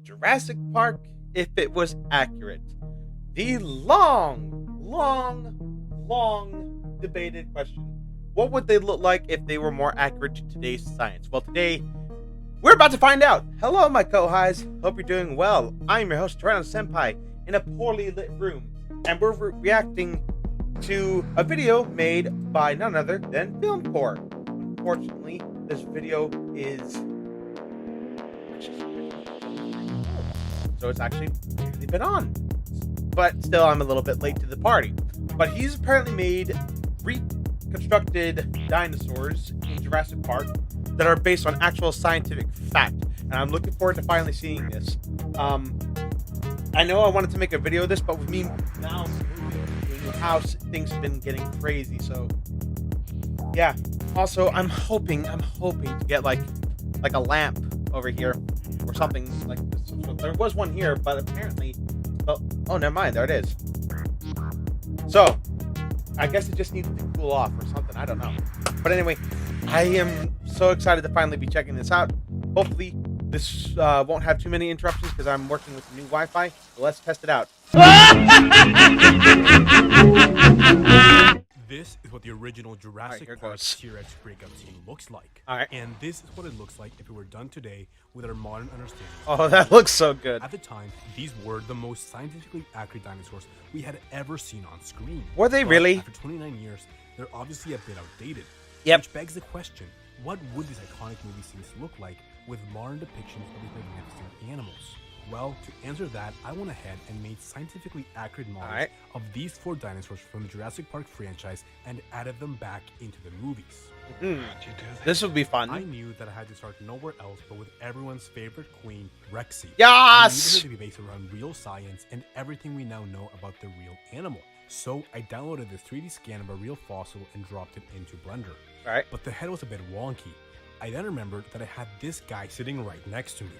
Jurassic Park if it was accurate. The long debated question. What would they look like if they were more accurate to today's science? Well, today, we're about to find out. Hello, my co-highs. Hope you're doing well. I'm your host, Tyranno Senpai, in a poorly lit room. And we're reacting to a video made by none other than FilmCore. Unfortunately, this video is... so it's actually really been on. But still, I'm a little bit late to the party. But he's apparently made reconstructed dinosaurs in Jurassic Park that are based on actual scientific fact. And I'm looking forward to finally seeing this. I know I wanted to make a video of this, but with me now moving to a new house, things have been getting crazy. So, yeah. Also, I'm hoping to get like a lamp over here or something like this. So there was one here, but apparently, oh, never mind. There it is. So, I guess it just needs to cool off or something. I don't know. But anyway, I am so excited to finally be checking this out. Hopefully, this won't have too many interruptions because I'm working with the new Wi-Fi. So let's test it out. This is what the original Jurassic Park T-Rex breakout scene looks like. Alright. And this is what it looks like if it were done today with our modern understanding. Oh, that looks so good. At the time, these were the most scientifically accurate dinosaurs we had ever seen on screen. Were they really? After 29 years, they're obviously a bit outdated. Yep. Which begs the question, what would these iconic movie scenes look like with modern depictions of these magnificent animals? Well, to answer that, I went ahead and made scientifically accurate models of these 4 dinosaurs from the Jurassic Park franchise and added them back into the movies. This would be fun. I knew that I had to start nowhere else but with everyone's favorite queen, Rexy. Yes! I needed her to be based around real science and everything we now know about the real animal. So I downloaded this 3D scan of a real fossil and dropped it into Blender. Alright. But the head was a bit wonky. I then remembered that I had this guy sitting right next to me.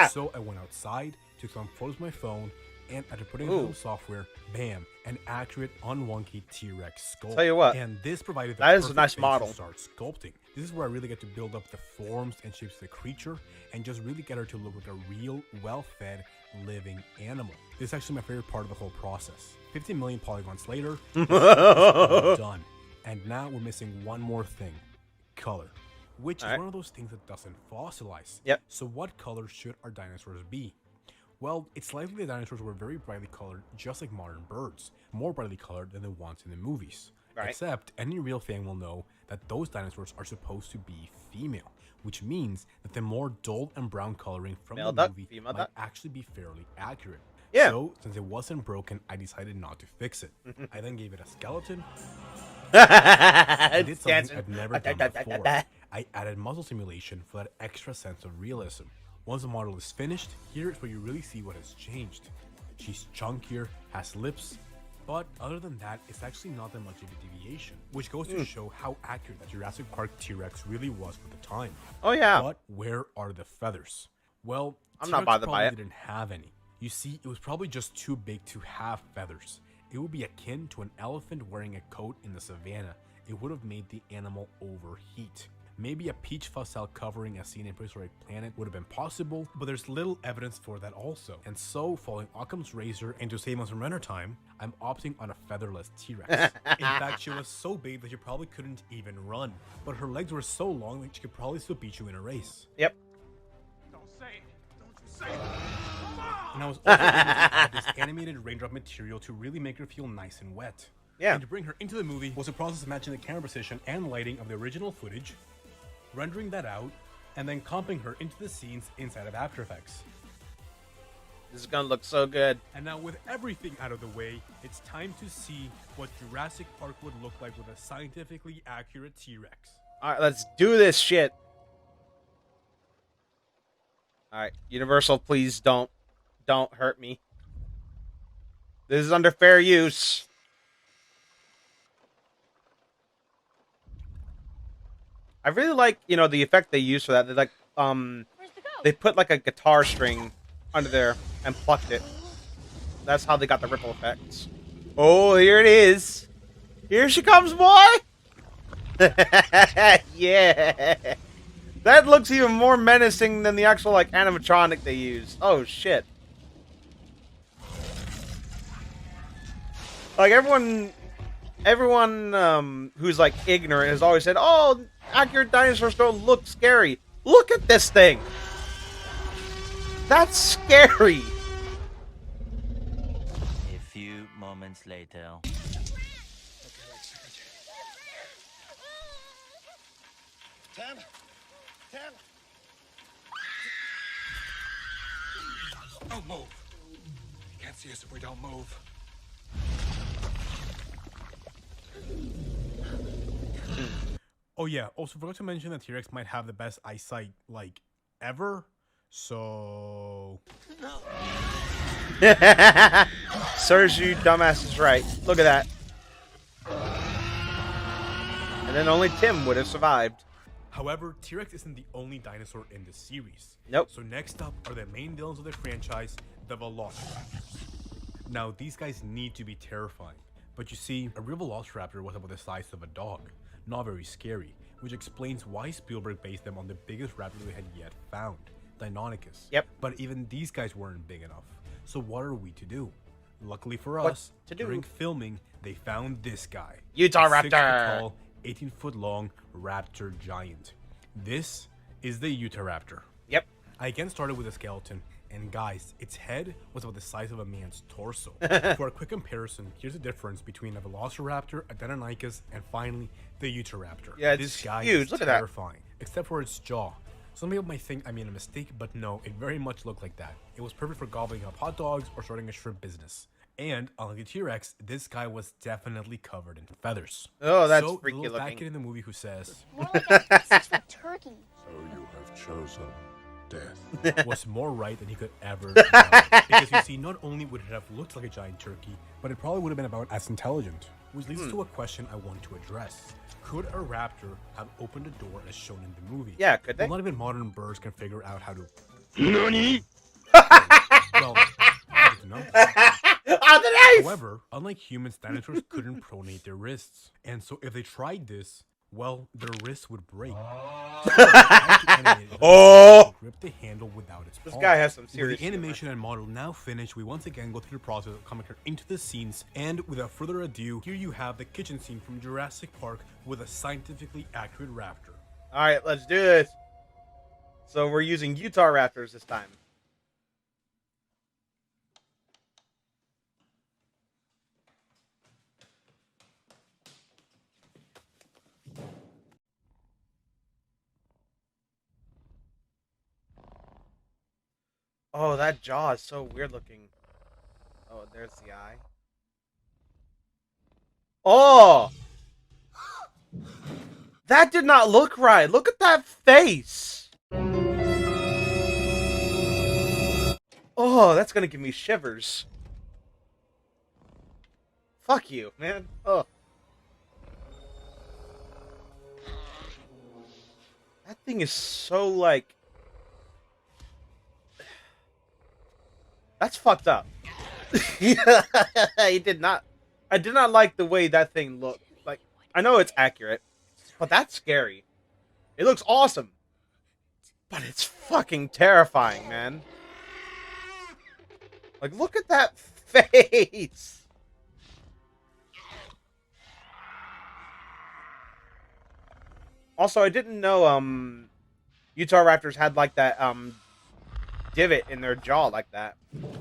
So I went outside, took some photos with my phone, and after putting it in software, bam, an accurate, unwonky T-Rex skull. Tell you what, and this provided the that is a perfect nice base model. to start sculpting. This is where I really get to build up the forms and shapes of the creature, and just really get her to look like a real, well-fed, living animal. This is actually my favorite part of the whole process. 50 million polygons later, it's done. And now we're missing one more thing: color. Which is one of those things that doesn't fossilize. Yep. So what color should our dinosaurs be? Well, it's likely the dinosaurs were very brightly colored, just like modern birds. More brightly colored than the ones in the movies. Except, any real fan will know that those dinosaurs are supposed to be female. Which means that the more dull and brown coloring from the movie might actually be fairly accurate. Yeah. So, since it wasn't broken, I decided not to fix it. I then gave it a skeleton. I did something I've never done before. I added muscle simulation for that extra sense of realism. Once the model is finished, here is where you really see what has changed. She's chunkier, has lips, but other than that, it's actually not that much of a deviation, which goes to show how accurate that Jurassic Park T-Rex really was for the time. Oh yeah. But where are the feathers? Well, I'm not bothered by it. Didn't have any. You see, it was probably just too big to have feathers. It would be akin to an elephant wearing a coat in the savannah. It would have made the animal overheat. Maybe a peach fossil covering a scene in Prehistoric Planet would have been possible, but there's little evidence for that also. And so, following Occam's razor and to save on some render time, I'm opting on a featherless T-Rex. In fact, she was so big that she probably couldn't even run. But her legs were so long that she could probably still beat you in a race. Yep. Don't say it. Don't you say it. And I was also able to add this animated raindrop material to really make her feel nice and wet. Yeah. And to bring her into the movie was a process of matching the camera position and lighting of the original footage, rendering that out, and then comping her into the scenes inside of After Effects. This is gonna look so good. And now with everything out of the way, it's time to see what Jurassic Park would look like with a scientifically accurate T-Rex. Alright, let's do this shit. Alright, Universal, please don't hurt me. This is under fair use. I really like, the effect they use for that. They like, they put like a guitar string under there and plucked it. That's how they got the ripple effects. Oh, here it is. Here she comes, boy. Yeah. That looks even more menacing than the actual, like, animatronic they used. Oh, shit. Like, everyone who's, like, ignorant has always said, oh, accurate dinosaurs don't look scary. Look at this thing. That's scary. A few moments later. Ten. Don't move. You can't see us if we don't move. Oh yeah, also forgot to mention that T-Rex might have the best eyesight, like, ever. So... Serge, dumbass is right. Look at that. And then only Tim would have survived. However, T-Rex isn't the only dinosaur in the series. Nope. So next up are the main villains of the franchise, the Velociraptors. Now, these guys need to be terrifying. But you see, a real Velociraptor was about the size of a dog. Not very scary, which explains why Spielberg based them on the biggest raptor they had yet found, Deinonychus. Yep. But even these guys weren't big enough. So what are we to do? Luckily for us, during filming, they found this guy. Utah a 6 foot Raptor. tall, 18-foot long raptor giant. This is the Utah Raptor. Yep. I again started with a skeleton, and guys, its head was about the size of a man's torso. For a quick comparison, here's the difference between a Velociraptor, a Deinonychus, and finally, the Utah Raptor. Yeah, it's this guy huge. is Look at that. terrifying, except for its jaw. Some people might think I made a mistake, but no, it very much looked like that. It was perfect for gobbling up hot dogs or starting a shrimp business. And unlike the T-Rex, this guy was definitely covered in feathers. Oh, that's so, freaky the little fat looking. kid in the movie who says, More like a 6-foot turkey. So you have chosen death. was more right than he could ever have. Because you see, not only would it have looked like a giant turkey, but it probably would have been about as intelligent. Which leads to a question I want to address. Could a raptor have opened a door as shown in the movie? Yeah, could they? Well, not even modern birds can figure out how to... Nani? Well, I don't know. Oh, the knife! However, unlike humans, dinosaurs couldn't pronate their wrists. And so if they tried this, well, their wrists would break. Oh! Grip the handle without its This palm. guy has some With serious the animation and model now finished, we once again go through the process of coming into the scenes, and without further ado, here you have the kitchen scene from Jurassic Park with a scientifically accurate raptor. Alright, let's do this. So we're using Utah Raptors this time. Oh, that jaw is so weird looking. Oh, there's the eye. Oh! That did not look right. Look at that face. Oh, that's gonna give me shivers. Fuck you, man. Oh. That thing is so, like... That's fucked up. I did not like the way that thing looked. Like, I know it's accurate, but that's scary. It looks awesome, but it's fucking terrifying, man. Like, look at that face. Also, I didn't know Utah Raptors had like that divot in their jaw like that.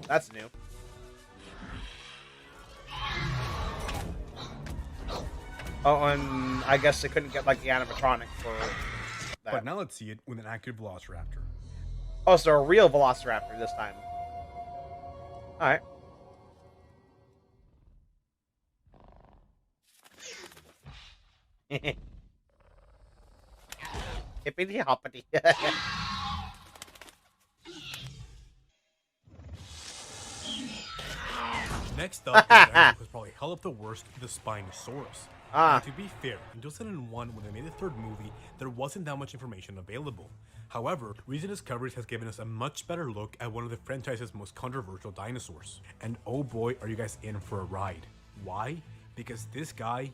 That's new. Oh, and I guess they couldn't get like the animatronic for that. But now let's see it with an accurate Velociraptor. Oh, so a real Velociraptor this time. Alright. Hippity hoppity. Next up, is the dinosaur was probably hell of the worst, the Spinosaurus. Ah. Now, to be fair, in 2001, when they made the third movie, there wasn't that much information available. However, recent discoveries has given us a much better look at one of the franchise's most controversial dinosaurs. And oh boy, are you guys in for a ride. Why? Because this guy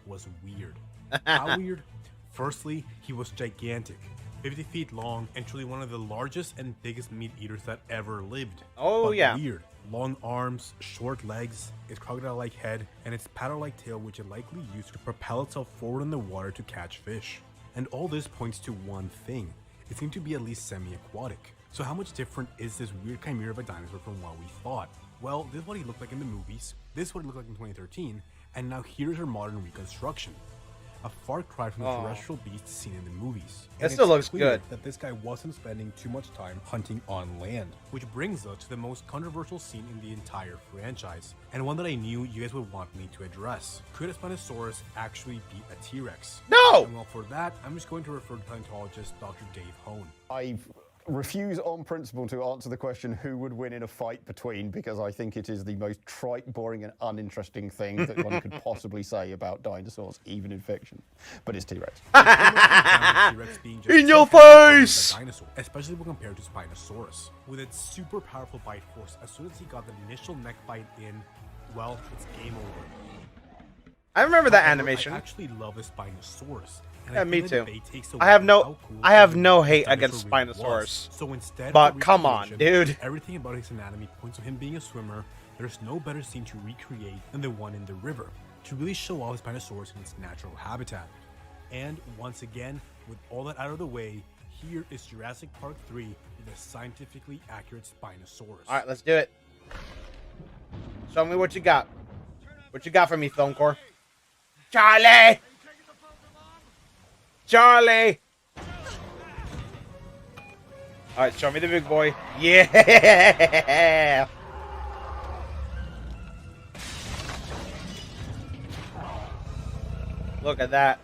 was weird. How weird? Firstly, he was gigantic. 50 feet long, and truly one of the largest and biggest meat eaters that ever lived. Oh, But yeah. weird. Long arms, short legs, its crocodile-like head, and its paddle-like tail, which it likely used to propel itself forward in the water to catch fish. And all this points to one thing. It seemed to be at least semi-aquatic. So how much different is this weird chimera of a dinosaur from what we thought? Well, this is what he looked like in the movies, this is what he looked like in 2013, and now here's her modern reconstruction. A far cry from the terrestrial beasts seen in the movies. That And still it's looks clear good. that this guy wasn't spending too much time hunting on land. Which brings us to the most controversial scene in the entire franchise, and one that I knew you guys would want me to address. Could a Spinosaurus actually beat a T-Rex? No! And well, for that, I'm just going to refer to paleontologist Dr. Dave Hone. I refuse on principle to answer the question who would win in a fight between, because I think it is the most trite, boring, and uninteresting thing that one could possibly say about dinosaurs, even in fiction. But it's T-Rex. T-Rex being just In your so powerful as face! a dinosaur, especially when compared to Spinosaurus. With its super powerful bite force, as soon as he got the initial neck bite in, well, it's game over. I remember that However, animation. I actually love the Spinosaurus. And Yeah, I me feel too. the debate takes away I have from no- how cool I have the no hate dinosaur against really was. Spinosaurus. So instead, But of come on, recreation, dude. Everything about his anatomy points to him being a swimmer. There's no better scene to recreate than the one in the river, to really show off Spinosaurus in its natural habitat. And once again, with all that out of the way, here is Jurassic Park 3 with a scientifically accurate Spinosaurus. All right, let's do it. Show me what you got. What you got for me, FilmCore? Charlie! Charlie! All right, show me the big boy. Yeah! Look at that.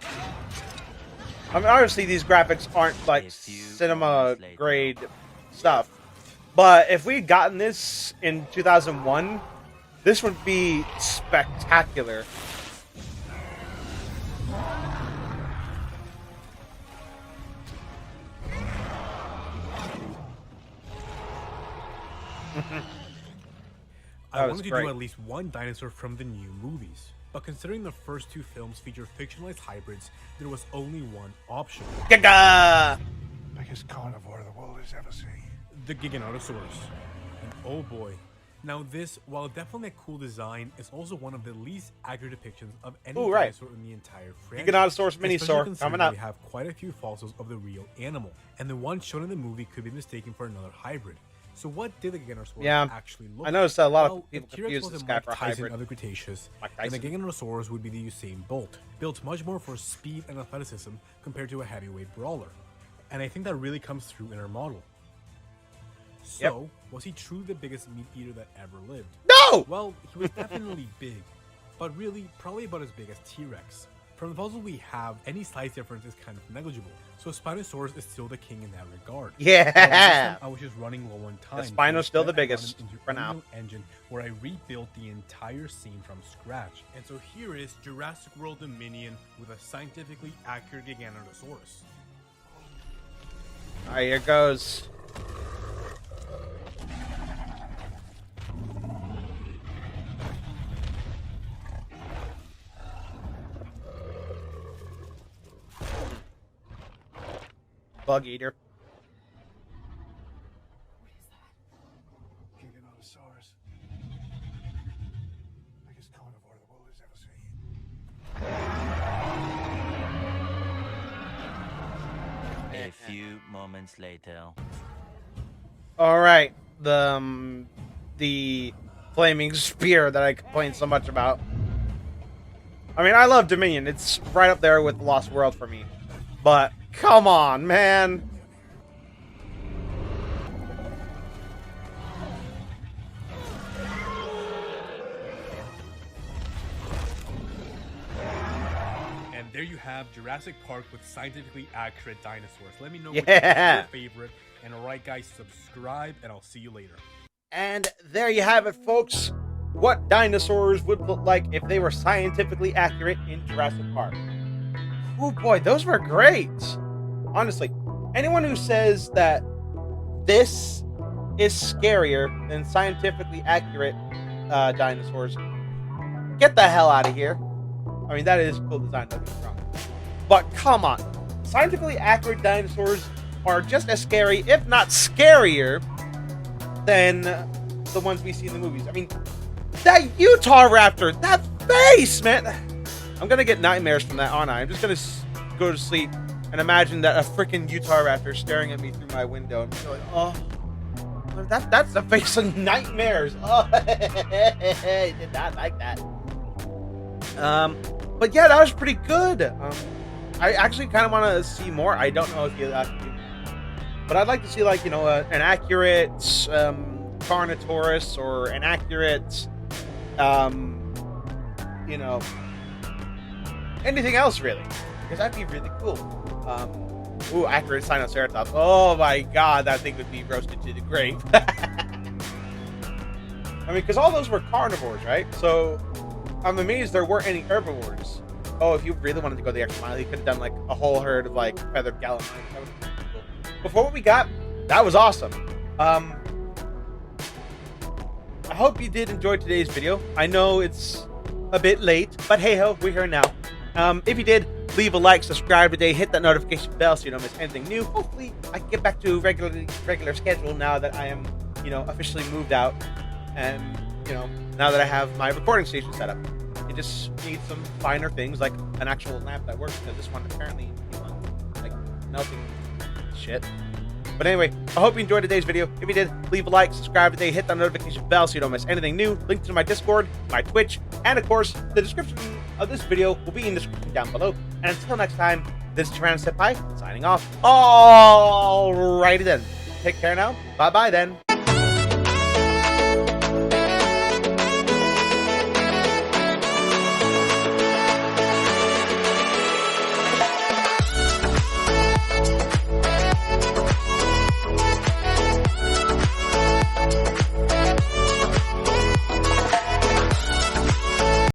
I mean, obviously these graphics aren't like A few cinema moments later. grade stuff. But if we'd gotten this in 2001, this would be spectacular. I That was wanted to great. do at least one dinosaur from the new movies. But considering the first two films feature fictionalized hybrids, there was only one option. Gaga! Biggest carnivore the world has ever seen. The Giganotosaurus. And oh boy. Now this, while definitely a cool design, is also one of the least accurate depictions of any Ooh, right. dinosaur in the entire franchise. Giganotosaurus Especially Minisaur considering coming up. We have quite a few fossils of the real animal, and the one shown in the movie could be mistaken for another hybrid. So what did the Giganotosaurus Yeah, actually look I like? noticed that a lot of Well, people if T-Rex confuse was this a guy Mike for a Tyson hybrid. of the Cretaceous, Mike then the Tyson. Giganotosaurus would be the Usain Bolt, built much more for speed and athleticism compared to a heavyweight brawler. And I think that really comes through in our model. So, was he truly the biggest meat eater that ever lived? No! Well, he was definitely big, but really, probably about as big as T-Rex. From the puzzle we have, any size difference is kind of negligible, so Spinosaurus is still the king in that regard. Yeah. But this time, I was just running low on time. Spino's still the Instead, I brought biggest it into for now. Unreal Engine, where I rebuilt the entire scene from scratch. And so here is Jurassic World Dominion with a scientifically accurate Giganotosaurus. All right, here goes. Bug eater. Giganotosaurus. Biggest carnivore the world has ever seen. A few moments later. All right, the flaming spear that I complained so much about. I mean, I love Dominion. It's right up there with Lost World for me. But come on, man. And there you have Jurassic Park with scientifically accurate dinosaurs. Let me know which Yeah. is your favorite. And alright guys, subscribe and I'll see you later. And there you have it, folks. What dinosaurs would look like if they were scientifically accurate in Jurassic Park. Oh boy, those were great. Honestly, anyone who says that this is scarier than scientifically accurate dinosaurs, get the hell out of here. I mean, that is cool design, don't get me wrong. But come on. Scientifically accurate dinosaurs are just as scary, if not scarier, than the ones we see in the movies. I mean, that Utah Raptor, that face, man. I'm gonna get nightmares from that, aren't I? I'm just gonna go to sleep and imagine that a freaking Utah Raptor staring at me through my window. And be like, oh, that's the face of nightmares. Oh, I did not like that. But yeah, that was pretty good. I actually kind of want to see more. I don't know if you actually, but I'd like to see, like, you know, an accurate Carnotaurus or an accurate, you know, anything else really, because that'd be really cool. Ooh, accurate Spinosaurus. Oh my god, that thing would be roasted to the grave. I mean, because all those were carnivores, right? So I'm amazed there weren't any herbivores. Oh, if you really wanted to go the extra mile, you could have done like a whole herd of like feathered gallimimus. That would be cool. But for what we got, that was awesome. I hope you did enjoy today's video. I know it's a bit late, but hey ho, we're here now. If you did, leave a like, subscribe today, hit that notification bell so you don't miss anything new. Hopefully, I can get back to regular schedule now that I am, you know, officially moved out, and you know, now that I have my recording station set up. It just needs some finer things like an actual lamp that works, because this one apparently is like melting shit. But anyway, I hope you enjoyed today's video. If you did, leave a like, subscribe today, hit that notification bell so you don't miss anything new. Link to my Discord, my Twitch, and of course, the description of this video will be in the description down below. And until next time, this is Tyrannosaurus signing off. Alrighty then. Take care now. Bye-bye then.